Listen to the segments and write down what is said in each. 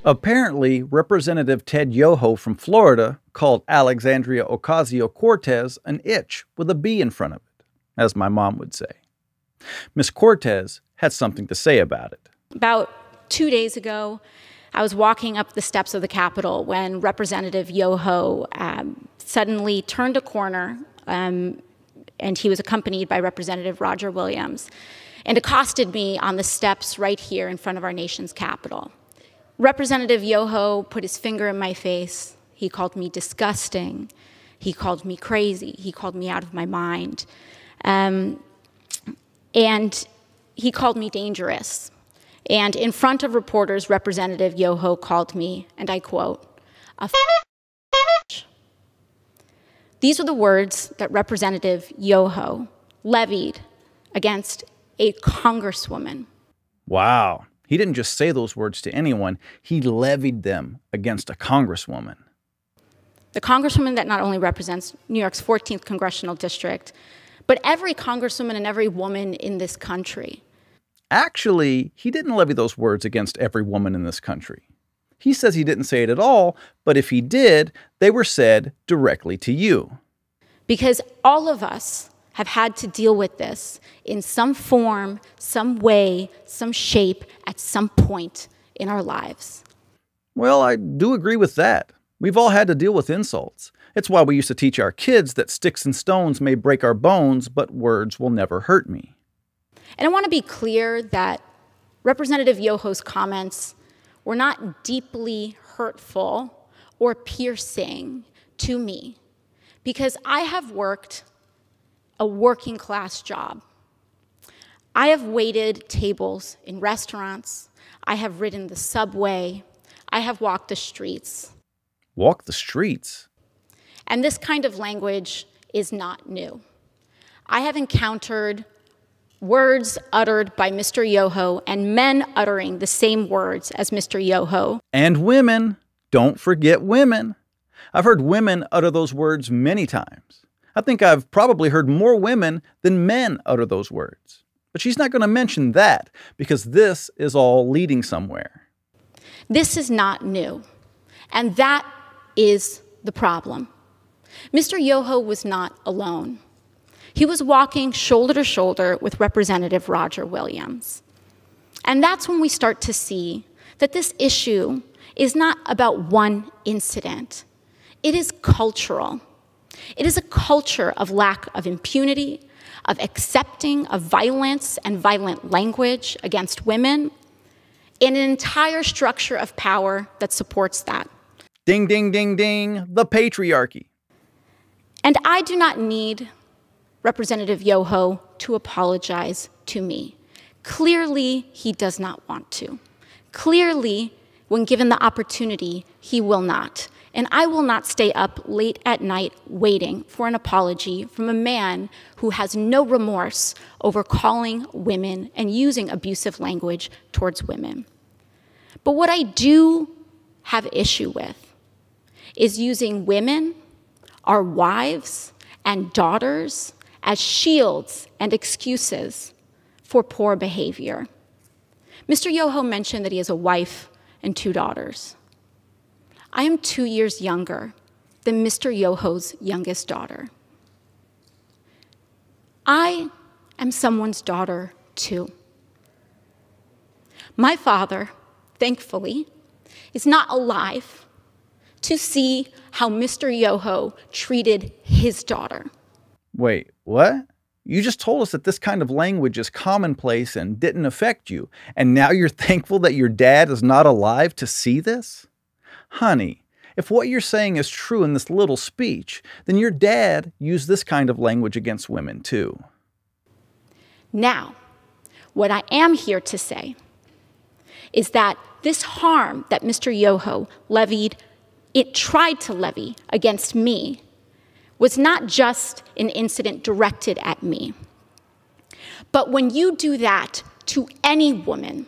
Apparently, Representative Ted Yoho from Florida called Alexandria Ocasio-Cortez an itch with a B in front of it, as my mom would say. Miss Cortez had something to say about it. About 2 days ago, I was walking up the steps of the Capitol when Representative Yoho suddenly turned a corner, and he was accompanied by Representative Roger Williams, and accosted me on the steps right here in front of our nation's Capitol. Representative Yoho put his finger in my face. He called me disgusting. He called me crazy. He called me out of my mind. And he called me dangerous. And in front of reporters, Representative Yoho called me, and I quote, a f***. These are the words that Representative Yoho levied against a congresswoman. Wow. He didn't just say those words to anyone. He levied them against a congresswoman. The congresswoman that not only represents New York's 14th congressional district, but every congresswoman and every woman in this country. Actually, he didn't levy those words against every woman in this country. He says he didn't say it at all, but if he did, they were said directly to you. Because all of us have had to deal with this in some form, some way, some shape, at some point in our lives. Well, I do agree with that. We've all had to deal with insults. It's why we used to teach our kids that sticks and stones may break our bones, but words will never hurt me. And I want to be clear that Representative Yoho's comments were not deeply hurtful or piercing to me, because I have worked a working class job. I have waited tables in restaurants. I have ridden the subway. I have walked the streets. Walk the streets? And this kind of language is not new. I have encountered words uttered by Mr. Yoho and men uttering the same words as Mr. Yoho. And women. Don't forget women. I've heard women utter those words many times. I think I've probably heard more women than men utter those words. But she's not going to mention that because this is all leading somewhere. This is not new. And that is the problem. Mr. Yoho was not alone. He was walking shoulder to shoulder with Representative Roger Williams. And that's when we start to see that this issue is not about one incident. It is cultural. It is a culture of lack of impunity, of accepting of violence and violent language against women, and an entire structure of power that supports that. Ding, ding, ding, ding, the patriarchy. And I do not need Representative Yoho to apologize to me. Clearly, he does not want to. Clearly, when given the opportunity, he will not. And I will not stay up late at night waiting for an apology from a man who has no remorse over calling women and using abusive language towards women. But what I do have issue with is using women, our wives and daughters, as shields and excuses for poor behavior. Mr. Yoho mentioned that he has a wife and 2 daughters. I am 2 years younger than Mr. Yoho's youngest daughter. I am someone's daughter, too. My father, thankfully, is not alive to see how Mr. Yoho treated his daughter. Wait, what? You just told us that this kind of language is commonplace and didn't affect you, and now you're thankful that your dad is not alive to see this? Honey, if what you're saying is true in this little speech, then your dad used this kind of language against women too. Now, what I am here to say is that this harm that Mr. Yoho tried to levy against me was not just an incident directed at me. But when you do that to any woman,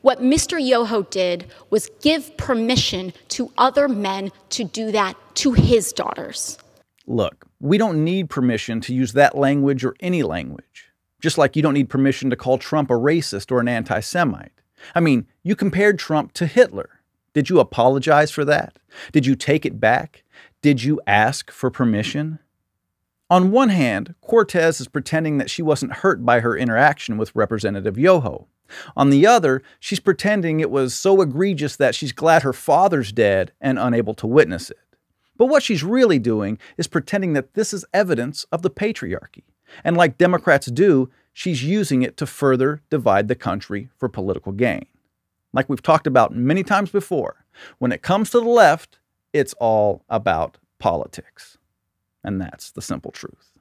what Mr. Yoho did was give permission to other men to do that to his daughters. Look, we don't need permission to use that language or any language. Just like you don't need permission to call Trump a racist or an anti-Semite. I mean, you compared Trump to Hitler. Did you apologize for that? Did you take it back? Did you ask for permission? On one hand, Cortez is pretending that she wasn't hurt by her interaction with Representative Yoho. On the other, she's pretending it was so egregious that she's glad her father's dead and unable to witness it. But what she's really doing is pretending that this is evidence of the patriarchy. And like Democrats do, she's using it to further divide the country for political gain. Like we've talked about many times before, when it comes to the left, it's all about politics. And that's the simple truth.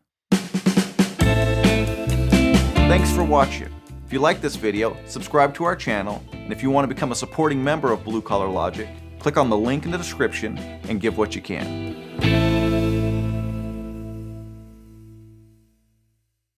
Thanks for watching. If you like this video, subscribe to our channel, and if you want to become a supporting member of Blue Collar Logic, click on the link in the description and give what you can.